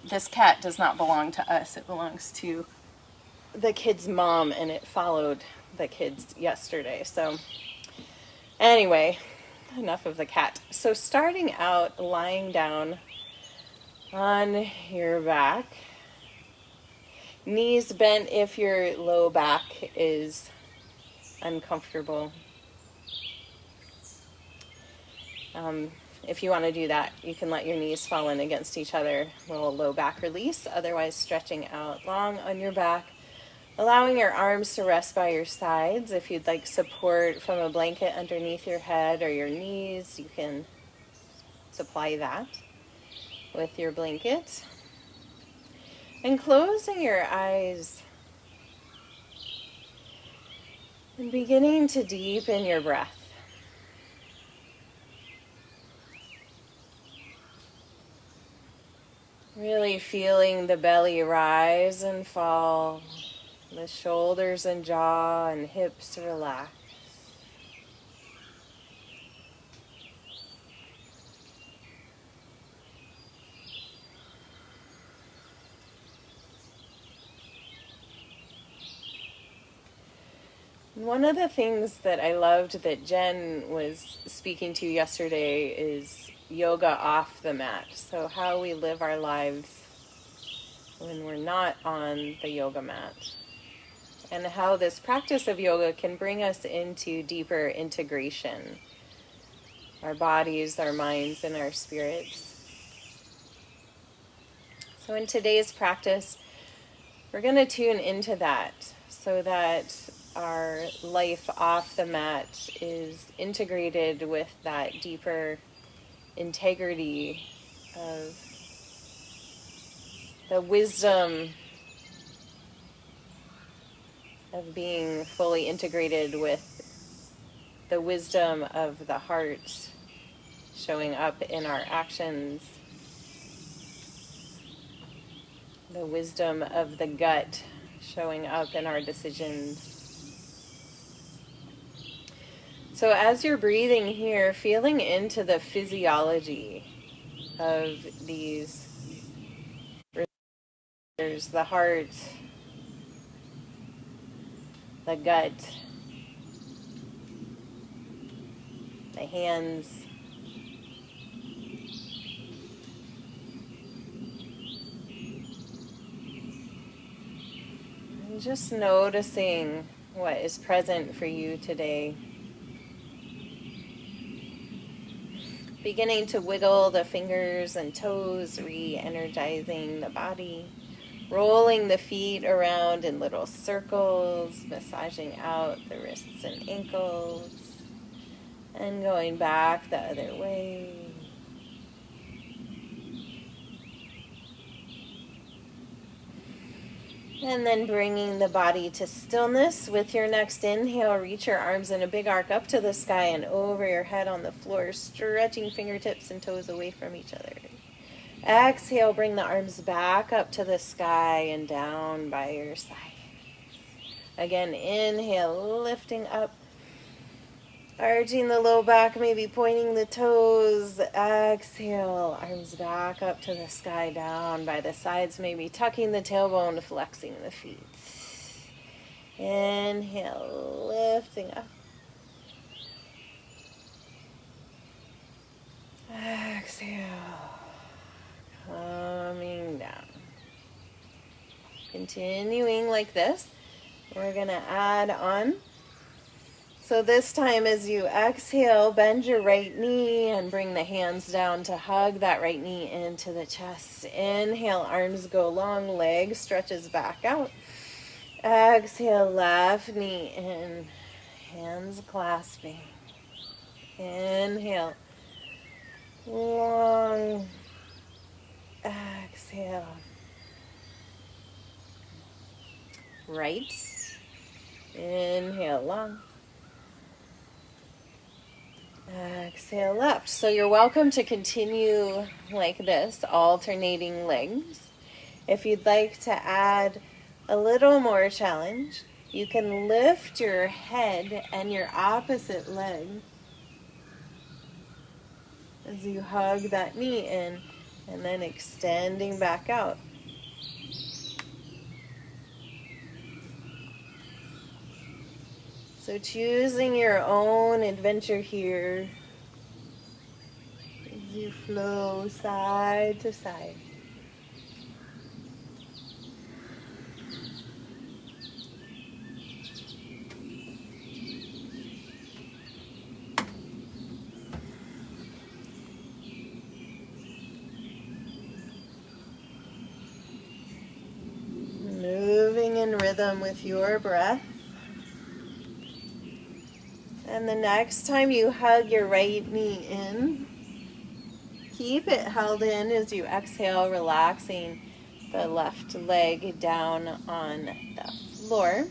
This cat does not belong to us. It belongs to the kid's mom, and it followed the kids yesterday. So anyway, enough of the cat. So starting out, lying down on your back, knees bent if your low back is uncomfortable. If you want to do that, you can let your knees fall in against each other, a little low back release, otherwise stretching out long on your back, allowing your arms to rest by your sides. If you'd like support from a blanket underneath your head or your knees, you can supply that with your blanket. And closing your eyes and beginning to deepen your breath. Really feeling the belly rise and fall, the shoulders and jaw and hips relax. One of the things that I loved that Jen was speaking to yesterday is yoga off the mat. So how we live our lives when we're not on the yoga mat. And how this practice of yoga can bring us into deeper integration. Our bodies, our minds, and our spirits. So in today's practice, we're going to tune into that so that our life off the mat is integrated with that deeper integrity of the wisdom of being fully integrated with the wisdom of the heart showing up in our actions, the wisdom of the gut showing up in our decisions. So as you're breathing here, feeling into the physiology of these receptors, the heart, the gut, the hands, and just noticing what is present for you today. Beginning to wiggle the fingers and toes, re-energizing the body. Rolling the feet around in little circles, massaging out the wrists and ankles, and going back the other way. And then bringing the body to stillness. With your next inhale, reach your arms in a big arc up to the sky and over your head on the floor, stretching fingertips and toes away from each other. Exhale, bring the arms back up to the sky and down by your side. Again, inhale, lifting up, arching the low back, maybe pointing the toes. Exhale, arms back up to the sky, down by the sides, maybe tucking the tailbone, flexing the feet. Inhale, lifting up. Exhale, coming down. Continuing like this, we're going to add on. So this time as you exhale, bend your right knee and bring the hands down to hug that right knee into the chest. Inhale, arms go long, leg stretches back out. Exhale, left knee in, hands clasping. Inhale, long. Exhale. Right. Inhale, long. Exhale, left. So you're welcome to continue like this, alternating legs. If you'd like to add a little more challenge, you can lift your head and your opposite leg as you hug that knee in And then extending back out. So choosing your own adventure here as you flow side to side. Moving in rhythm with your breath. And the next time you hug your right knee in, keep it held in as you exhale, relaxing the left leg down on the floor.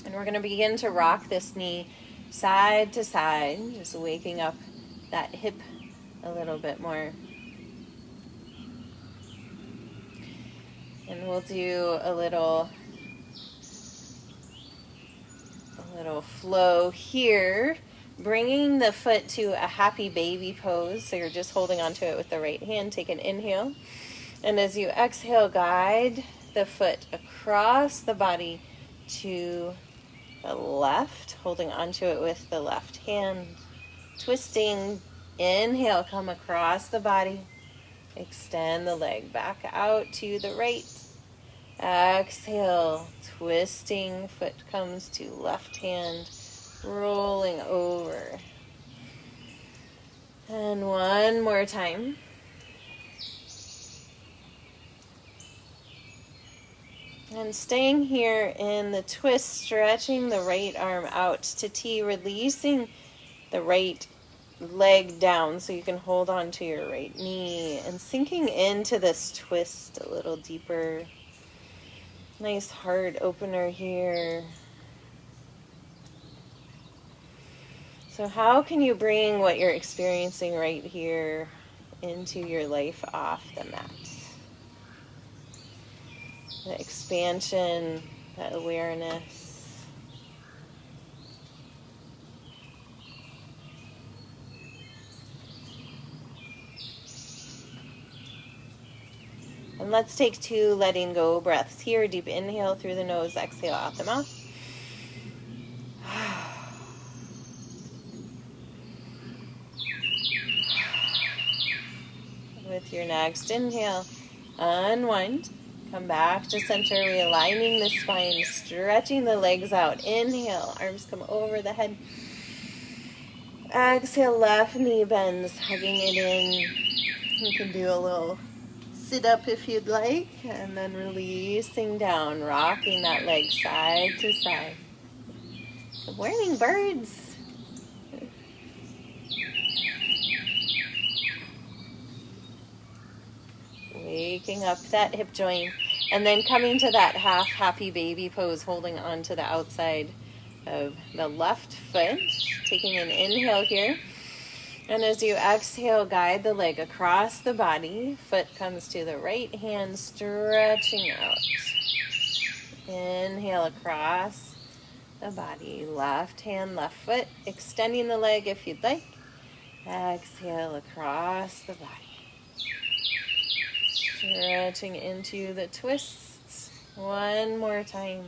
And we're going to begin to rock this knee side to side, just waking up that hip a little bit more. And we'll do a little flow here, bringing the foot to a happy baby pose. So you're just holding onto it with the right hand. Take an inhale. And as you exhale, guide the foot across the body to the left, holding onto it with the left hand. Twisting, inhale, come across the body. Extend the leg back out to the right. Exhale, twisting, foot comes to left hand, rolling over. And one more time. And staying here in the twist, stretching the right arm out to T, releasing the right leg down so you can hold on to your right knee and sinking into this twist a little deeper. Nice heart opener here. So how can you bring what you're experiencing right here into your life off the mat? The expansion, that awareness. And let's take 2 letting go breaths here. Deep inhale through the nose, exhale out the mouth. With your next inhale, unwind. Come back to center, realigning the spine, stretching the legs out. Inhale, arms come over the head. Exhale, left knee bends, hugging it in. You can do a little sit up if you'd like, and then releasing down, rocking that leg side to side. Good morning, birds. Waking up that hip joint, and then coming to that half happy baby pose, holding on to the outside of the left foot. Taking an inhale here. And as you exhale, guide the leg across the body. Foot comes to the right hand, stretching out. Inhale across the body. Left hand, left foot. Extending the leg if you'd like. Exhale across the body. Stretching into the twists. One more time.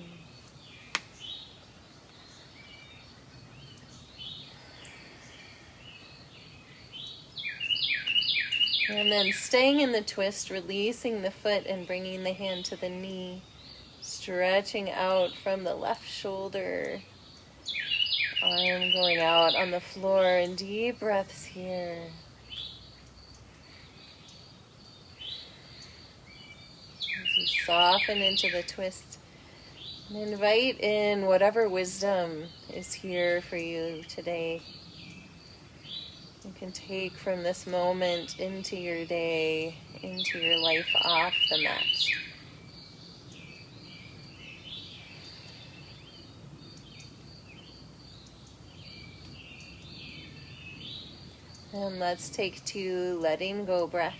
And then staying in the twist, releasing the foot and bringing the hand to the knee. Stretching out from the left shoulder. Arm going out on the floor, and deep breaths here. As you soften into the twist, and invite in whatever wisdom is here for you today. You can take from this moment into your day, into your life off the mat. And let's take 2 letting go breaths.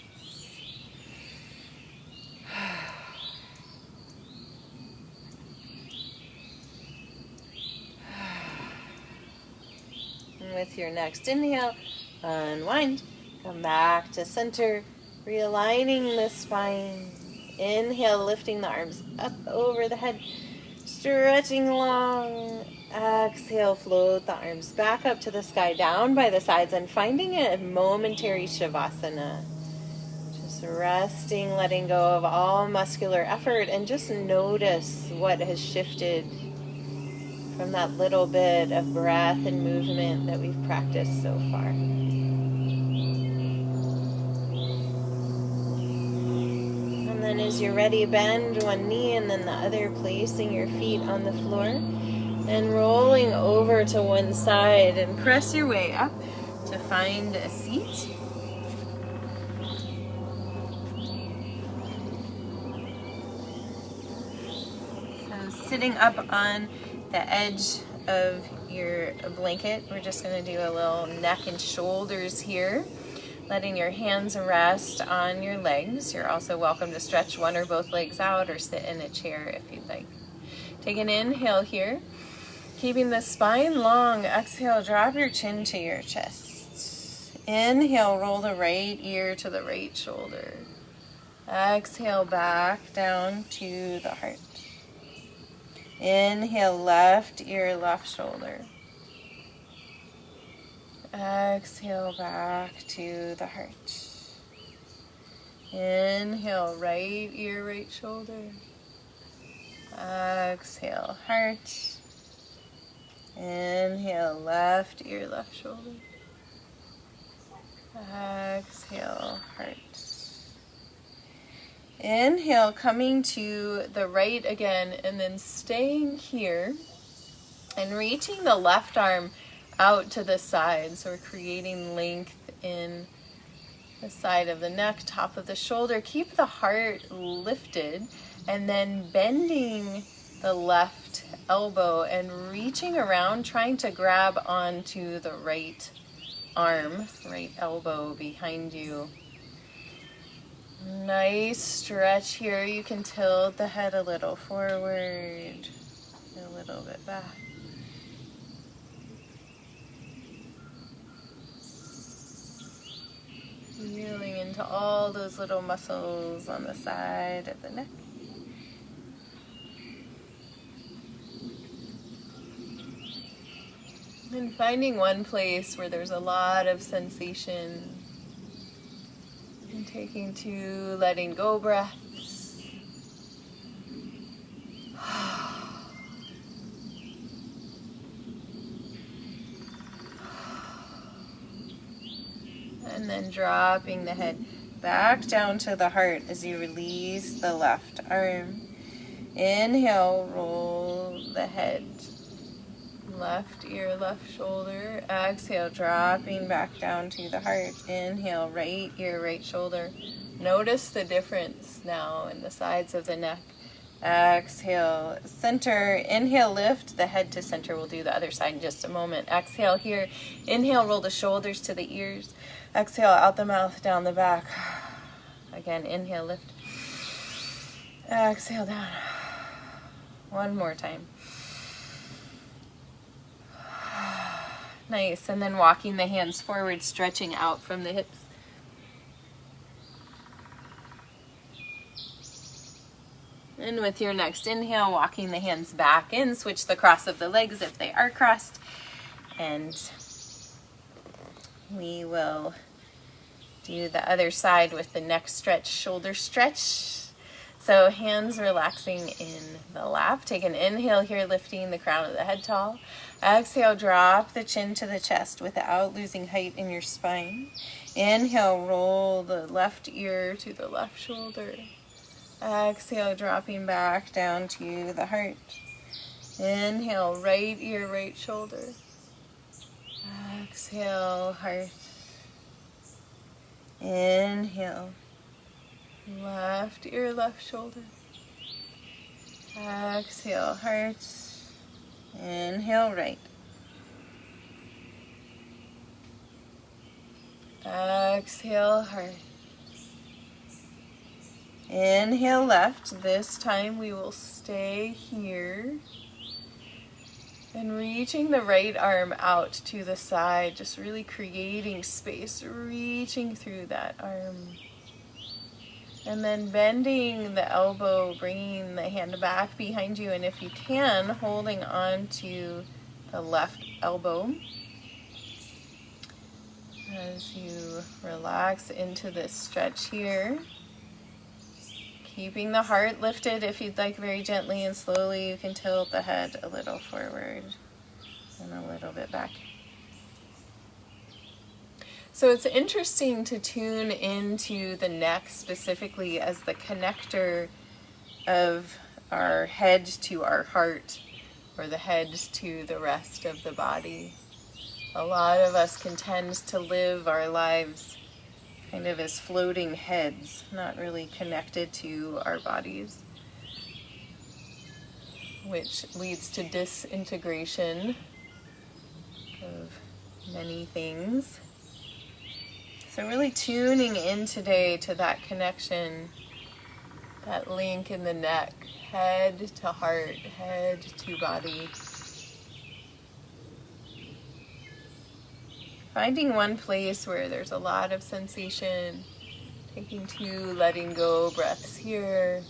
And with your next inhale, unwind. Come back to center. Realigning the spine. Inhale, lifting the arms up over the head, stretching long. Exhale, float the arms back up to the sky, down by the sides, and finding a momentary Shavasana. Just resting, letting go of all muscular effort, and just notice what has shifted from that little bit of breath and movement that we've practiced so far. And then as you're ready, bend one knee and then the other, placing your feet on the floor and rolling over to one side, and press your way up to find a seat. So sitting up on the edge of your blanket, we're just going to do a little neck and shoulders here, letting your hands rest on your legs. You're also welcome to stretch one or both legs out or sit in a chair if you'd like. Take an inhale here, keeping the spine long. Exhale, drop your chin to your chest. Inhale, roll the right ear to the right shoulder. Exhale, back down to the heart. Inhale, left ear, left shoulder. Exhale, back to the heart. Inhale, right ear, right shoulder. Exhale, heart. Inhale, left ear, left shoulder. Exhale, heart. Inhale, coming to the right again, and then staying here and reaching the left arm out to the side. So we're creating length in the side of the neck, top of the shoulder. Keep the heart lifted, and then bending the left elbow and reaching around, trying to grab onto the right arm, right elbow behind you. Nice stretch here. You can tilt the head a little forward, a little bit back. Feeling into all those little muscles on the side of the neck. And finding one place where there's a lot of sensation. And taking 2 letting go breaths. And then dropping the head back down to the heart as you release the left arm. Inhale, roll the head. Left ear, left shoulder. Exhale, dropping back down to the heart. Inhale, right ear, right shoulder. Notice the difference now in the sides of the neck. Exhale, center. Inhale, lift the head to center. We'll do the other side in just a moment. Exhale here. Inhale, roll the shoulders to the ears. Exhale, out the mouth, down the back. Again, inhale, lift. Exhale, down. One more time. Nice. And then walking the hands forward, stretching out from the hips. And with your next inhale, walking the hands back in, switch the cross of the legs if they are crossed. And we will do the other side with the neck stretch, shoulder stretch. So hands relaxing in the lap. Take an inhale here, lifting the crown of the head tall. Exhale, drop the chin to the chest without losing height in your spine. Inhale, roll the left ear to the left shoulder. Exhale, dropping back down to the heart. Inhale, right ear, right shoulder. Exhale, heart. Inhale, left ear, left shoulder. Exhale, heart. Inhale, right. Exhale, heart. Inhale, left. This time we will stay here. And reaching the right arm out to the side, just really creating space, reaching through that arm. And then bending the elbow, bringing the hand back behind you, and if you can, holding on to the left elbow as you relax into this stretch here. Keeping the heart lifted if you'd like, very gently and slowly. You can tilt the head a little forward and a little bit back. So it's interesting to tune into the neck specifically as the connector of our head to our heart, or the head to the rest of the body. A lot of us can tend to live our lives kind of as floating heads, not really connected to our bodies, which leads to disintegration of many things. So really tuning in today to that connection, that link in the neck, head to heart, head to body. Finding one place where there's a lot of sensation, taking 2 letting go breaths here.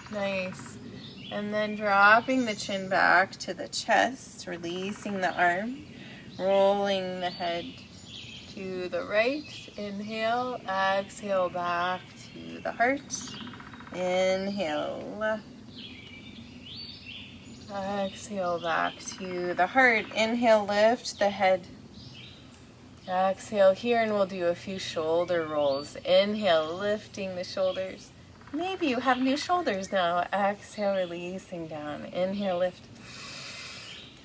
Nice. And then dropping the chin back to the chest, releasing the arm, rolling the head to the right. Inhale, exhale back to the heart. Inhale. Exhale back to the heart. Inhale, lift the head. Exhale here, and we'll do a few shoulder rolls. Inhale, lifting the shoulders. Maybe you have new shoulders now. Exhale, releasing down. Inhale, lift.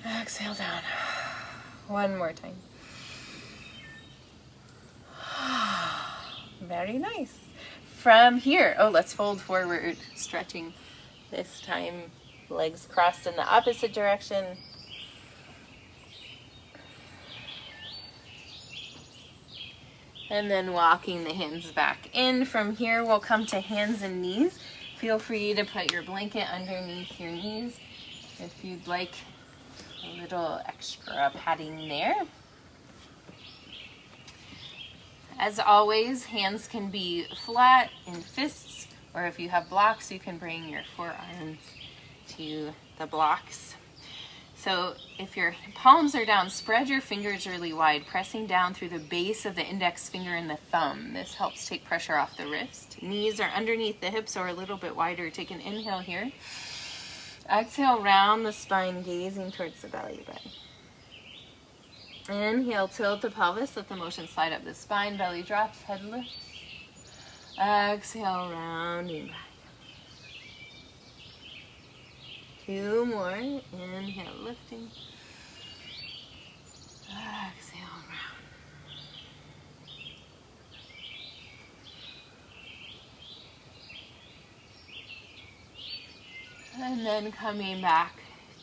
Exhale, down. One more time. Very nice. From here, let's fold forward, stretching this time. Legs crossed in the opposite direction. And then walking the hands back in. From here, we'll come to hands and knees. Feel free to put your blanket underneath your knees if you'd like a little extra padding there. As always, hands can be flat in fists, or if you have blocks, you can bring your forearms to the blocks. So if your palms are down, spread your fingers really wide, pressing down through the base of the index finger and the thumb. This helps take pressure off the wrist. Knees are underneath the hips or a little bit wider. Take an inhale here. Exhale, round the spine, gazing towards the belly button. Inhale, tilt the pelvis, let the motion slide up the spine, belly drops, head lifts. Exhale, rounding back. 2 more. Inhale, lifting. Exhale, round. And then coming back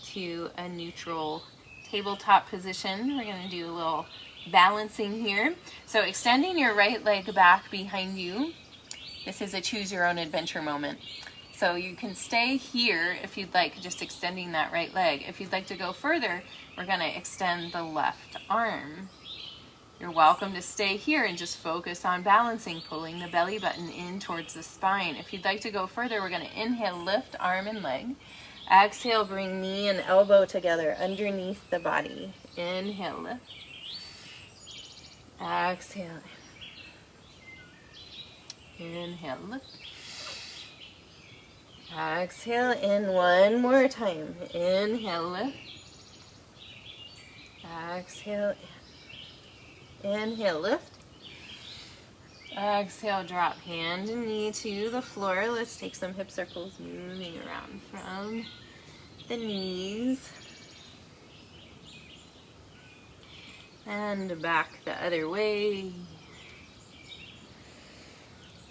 to a neutral tabletop position. We're going to do a little balancing here. So extending your right leg back behind you. This is a choose your own adventure moment. So you can stay here if you'd like, just extending that right leg. If you'd like to go further, we're going to extend the left arm. You're welcome to stay here and just focus on balancing, pulling the belly button in towards the spine. If you'd like to go further, we're going to inhale, lift arm and leg. Exhale, bring knee and elbow together underneath the body. Inhale, lift. Exhale. Inhale, lift. Exhale in one more time. Inhale, lift. Exhale in. Inhale, lift. Exhale, drop hand and knee to the floor. Let's take some hip circles, moving around from the knees. And back the other way.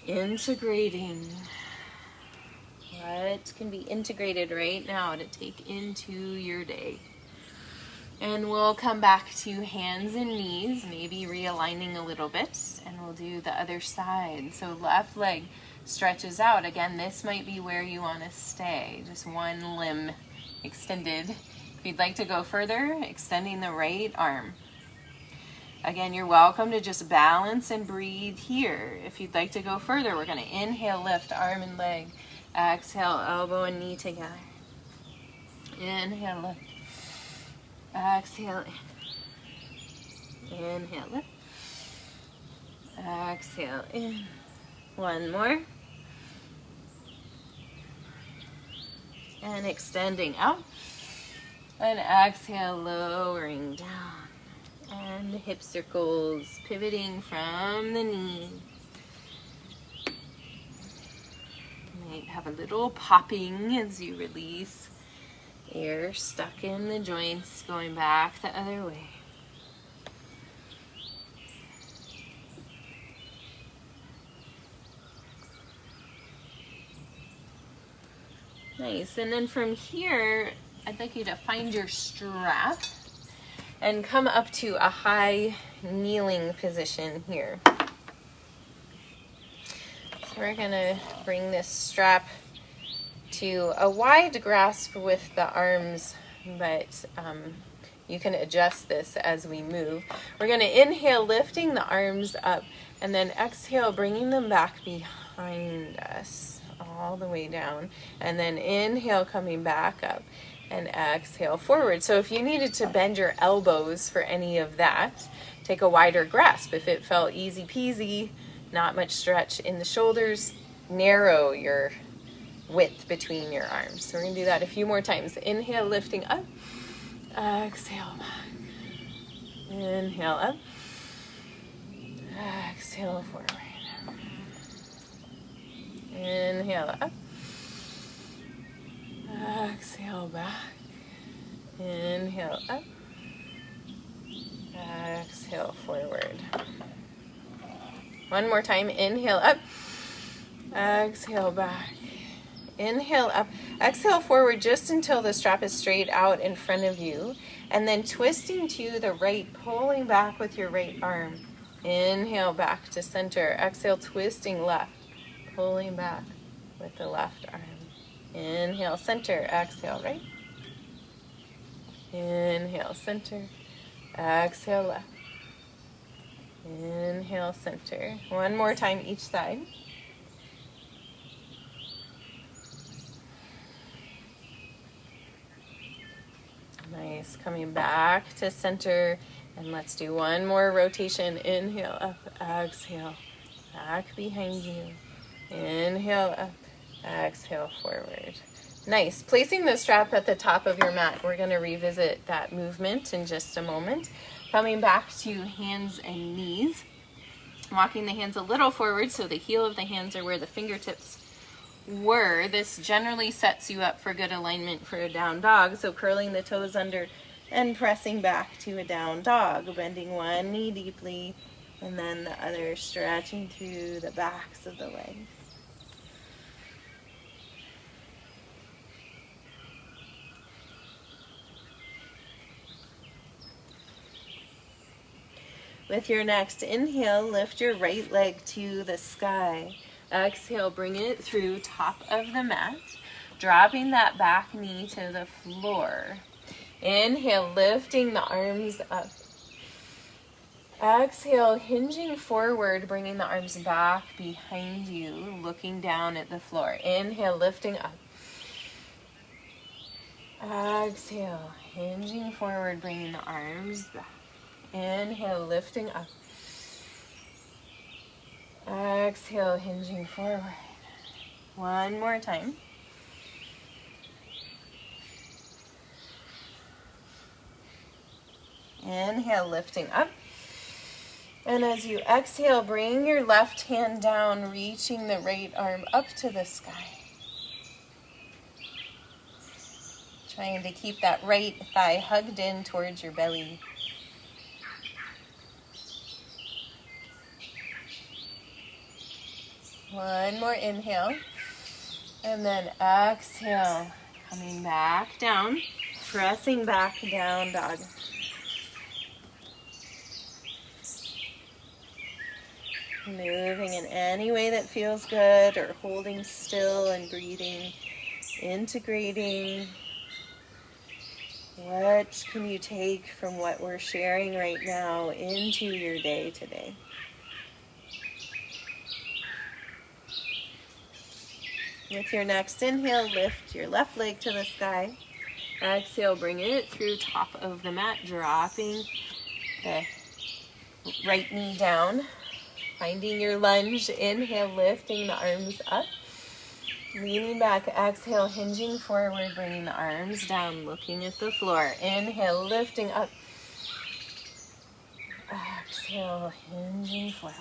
Integrating. What can be integrated right now to take into your day? And we'll come back to hands and knees, maybe realigning a little bit, and we'll do the other side. So left leg stretches out. Again, this might be where you want to stay. Just one limb extended If you'd like to go further, extending the right arm. Again, you're welcome to just balance and breathe here. If you'd like to go further, we're going to inhale, lift arm and leg. Exhale, elbow and knee together. Inhale, lift. Exhale, in. Inhale, lift. Exhale, in. One more. And extending out. And exhale, lowering down. And hip circles, pivoting from the knee. You might have a little popping as you release air stuck in the joints, going back the other way. Nice. And then from here, I'd like you to find your strap and come up to a high kneeling position here. So we're gonna bring this strap to a wide grasp with the arms, but you can adjust this as we move. We're gonna inhale, lifting the arms up, and then exhale, bringing them back behind us, all the way down. And then inhale, coming back up. And exhale forward. So if you needed to bend your elbows for any of that, take a wider grasp. If it felt easy peasy, not much stretch in the shoulders, narrow your width between your arms. So we're going to do that a few more times. Inhale, lifting up. Exhale back. Inhale up. Exhale forward. Inhale up. Exhale back. Inhale up. Exhale forward. One more time. Inhale up. Exhale back. Inhale up. Exhale forward just until the strap is straight out in front of you. And then twisting to the right, pulling back with your right arm. Inhale back to center. Exhale, twisting left, pulling back with the left arm. Inhale, center, exhale, right. Inhale, center, exhale, left. Inhale, center. One more time each side. Nice, coming back to center. And let's do one more rotation. Inhale, up, exhale, back behind you. Inhale, up. Exhale forward. Nice. Placing the strap at the top of your mat. We're going to revisit that movement in just a moment. Coming back to hands and knees. Walking the hands a little forward so the heel of the hands are where the fingertips were. This generally sets you up for good alignment for a down dog. So curling the toes under and pressing back to a down dog. Bending one knee deeply and then the other, stretching through the backs of the legs. With your next inhale, lift your right leg to the sky. Exhale, bring it through top of the mat, dropping that back knee to the floor. Inhale, lifting the arms up. Exhale, hinging forward, bringing the arms back behind you, looking down at the floor. Inhale, lifting up. Exhale, hinging forward, bringing the arms back. Inhale, lifting up. Exhale, hinging forward. One more time. Inhale, lifting up. And as you exhale, bring your left hand down, reaching the right arm up to the sky. Trying to keep that right thigh hugged in towards your belly. One more inhale. And then exhale, coming back down, pressing back down dog. Moving in any way that feels good, or holding still and breathing, integrating What can you take from what we're sharing right now into your day today? With your next inhale, lift your left leg to the sky. Exhale, bring it through top of the mat, dropping the right knee down. Finding your lunge. Inhale, lifting the arms up. Leaning back, exhale, hinging forward, bringing the arms down, looking at the floor. Inhale, lifting up. Exhale, hinging forward.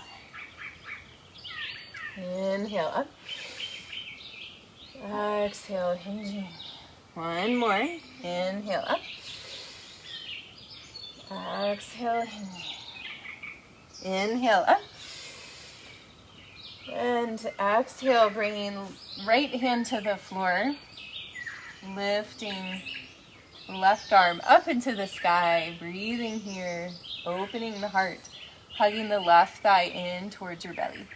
Inhale, up. Exhale, hinging. One more. Inhale, up. Exhale, hinging. Inhale, up. And exhale, bringing right hand to the floor. Lifting left arm up into the sky. Breathing here. Opening the heart. Hugging the left thigh in towards your belly.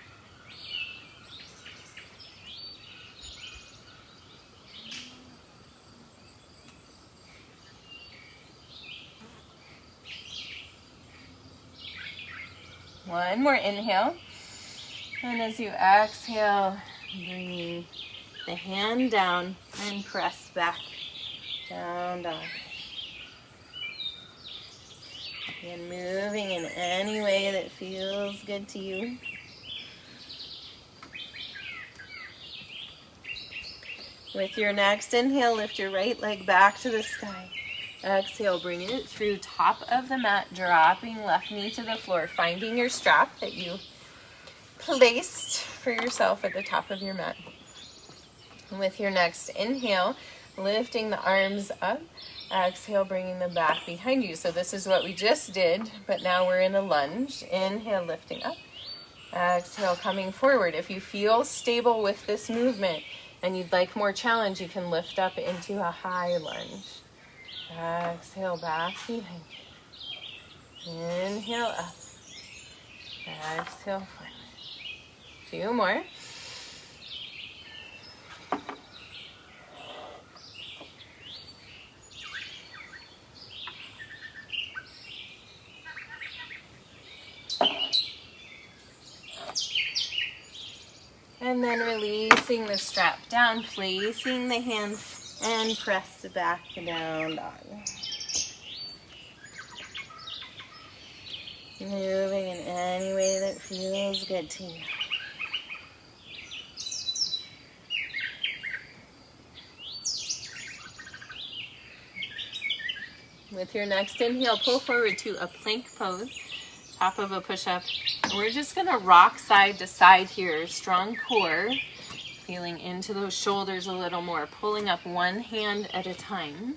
One more inhale. And as you exhale, bringing the hand down and press back. Down dog. And moving in any way that feels good to you. With your next inhale, lift your right leg back to the sky. Exhale, bring it through top of the mat, dropping left knee to the floor, finding your strap that you placed for yourself at the top of your mat. With your next inhale, lifting the arms up. Exhale, bringing them back behind you. So this is what we just did, but now we're in a lunge. Inhale, lifting up. Exhale, coming forward. If you feel stable with this movement and you'd like more challenge, you can lift up into a high lunge. Exhale, back behind you. Inhale, up. Exhale, forward. Two more. And then releasing the strap down, placing the hands and press back down dog. Moving in any way that feels good to you. With your next inhale, pull forward to a plank pose, top of a push-up. And we're just gonna rock side to side here, strong core. Feeling into those shoulders a little more, pulling up one hand at a time.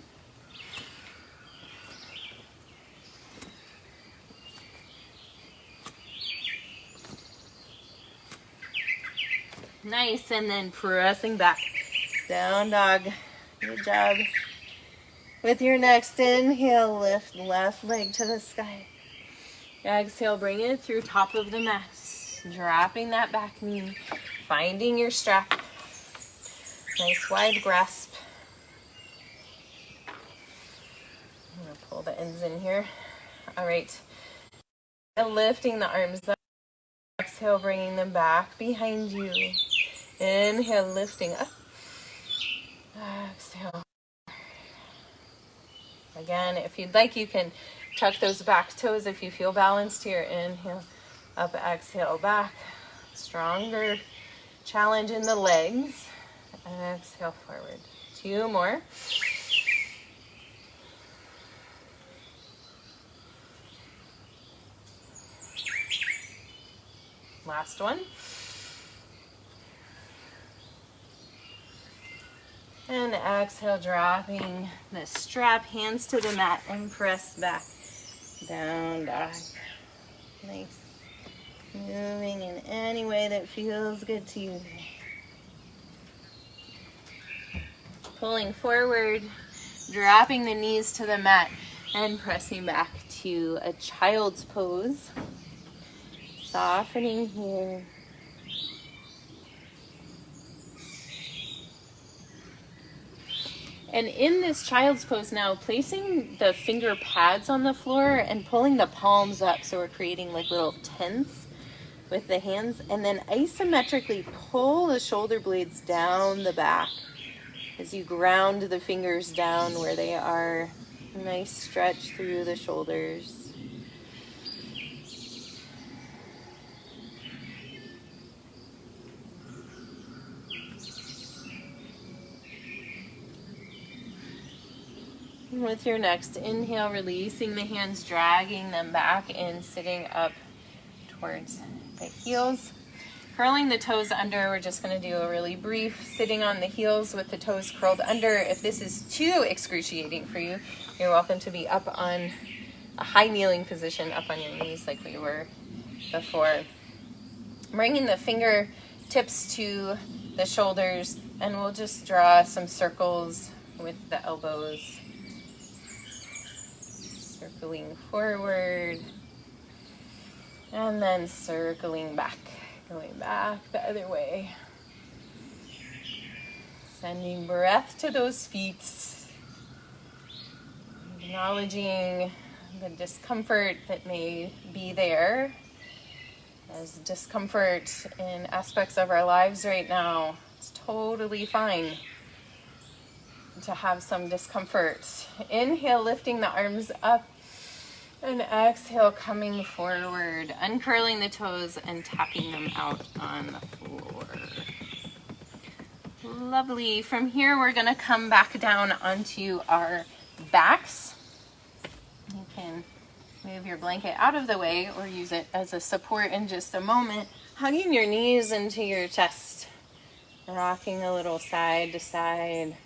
Nice, and then pressing back. Down dog. Good job. With your next inhale, lift left leg to the sky. Exhale, bring it through top of the mat. Dropping that back knee. Finding your strap. Nice wide grasp. I'm going to pull the ends in here. All right. And lifting the arms up. Exhale, bringing them back behind you. Inhale, lifting up. Exhale. Again, if you'd like, you can tuck those back toes if you feel balanced here. Inhale, up, exhale, back. Stronger challenge in the legs. Exhale, forward. Two more. Last one. And exhale, dropping the strap, hands to the mat, and press back. Down dog. Nice. Moving in any way that feels good to you. Pulling forward, dropping the knees to the mat, and pressing back to a child's pose. Softening here. And in this child's pose now, placing the finger pads on the floor and pulling the palms up, so we're creating like little tents with the hands, and then isometrically pull the shoulder blades down the back as you ground the fingers down where they are. A nice stretch through the shoulders. And with your next inhale, releasing the hands, dragging them back in, sitting up towards the heels. Curling the toes under, we're just going to do a really brief sitting on the heels with the toes curled under. If this is too excruciating for you, you're welcome to be up on a high kneeling position, up on your knees like we were before. Bringing the fingertips to the shoulders, and we'll just draw some circles with the elbows. Circling forward, and then circling back. Going back the other way. Sending breath to those feet. Acknowledging the discomfort that may be there. As discomfort in aspects of our lives right now, it's totally fine to have some discomfort. Inhale, lifting the arms up. And exhale, coming forward, uncurling the toes and tapping them out on the floor. Lovely. From here, we're going to come back down onto our backs. You can move your blanket out of the way or use it as a support in just a moment. Hugging your knees into your chest, rocking a little side to side.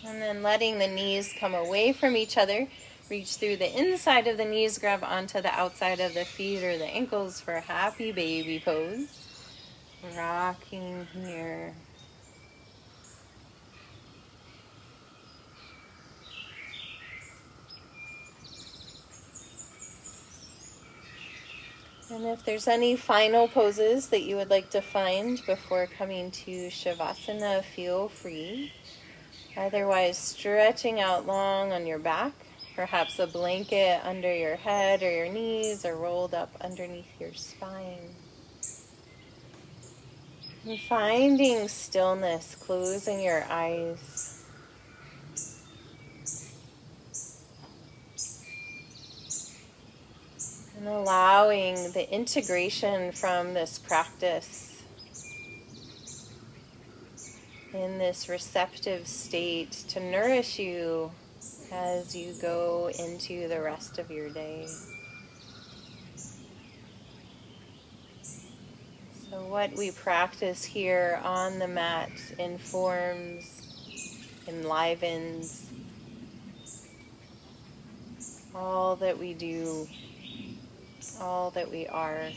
And then letting the knees come away from each other. Reach through the inside of the knees, grab onto the outside of the feet or the ankles for a happy baby pose. Rocking here. And if there's any final poses that you would like to find before coming to Shavasana, feel free. Otherwise, stretching out long on your back, perhaps a blanket under your head or your knees or rolled up underneath your spine. And finding stillness, closing your eyes. And allowing the integration from this practice in this receptive state to nourish you as you go into the rest of your day. So what we practice here on the mat informs, enlivens all that we do, all that we are.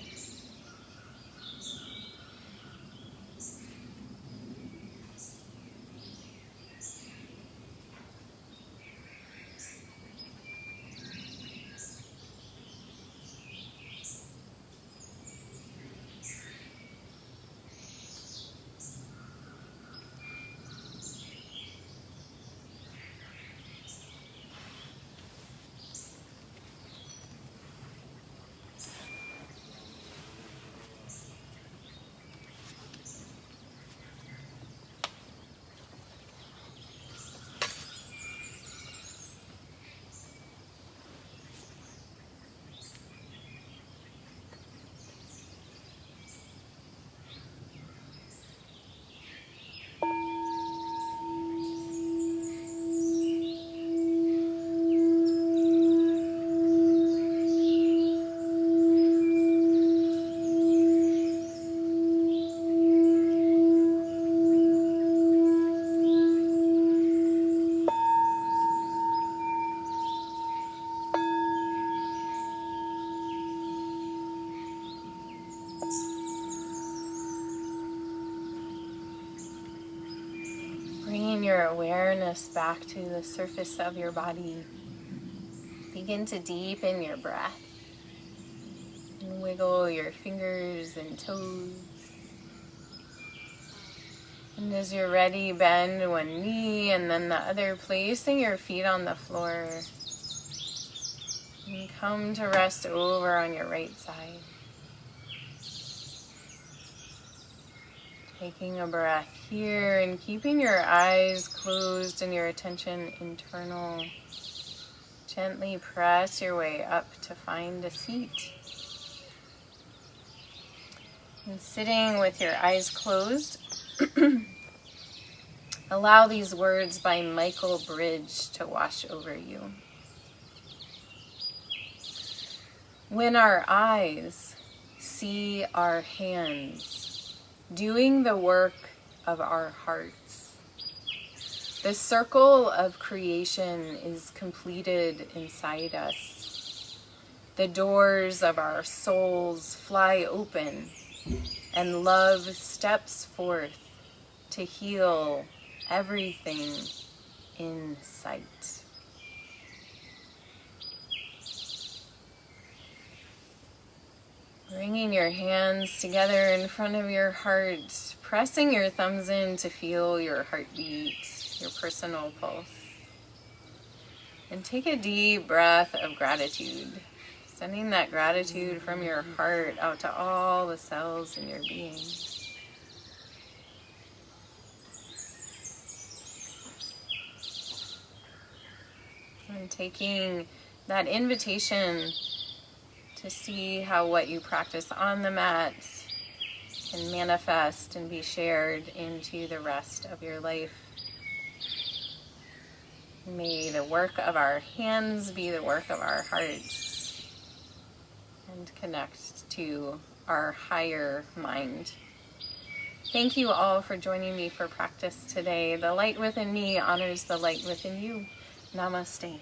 Bringing your awareness back to the surface of your body. begin to deepen your breath. And wiggle your fingers and toes. And as you're ready, bend one knee and then the other, placing your feet on the floor. And come to rest over on your right side. Taking a breath here and keeping your eyes closed and your attention internal. Gently press your way up to find a seat. And sitting with your eyes closed, allow these words by Michael Bridge to wash over you. When our eyes see our hands doing the work of our hearts, the circle of creation is completed inside us. The doors of our souls fly open, and love steps forth to heal everything in sight. Bringing your hands together in front of your heart, pressing your thumbs in to feel your heartbeat, your personal pulse. And take a deep breath of gratitude, sending that gratitude from your heart out to all the cells in your being. And taking that invitation to see how what you practice on the mat can manifest and be shared into the rest of your life. May the work of our hands be the work of our hearts and connect to our higher mind. Thank you all for joining me for practice today. The light within me honors the light within you. Namaste.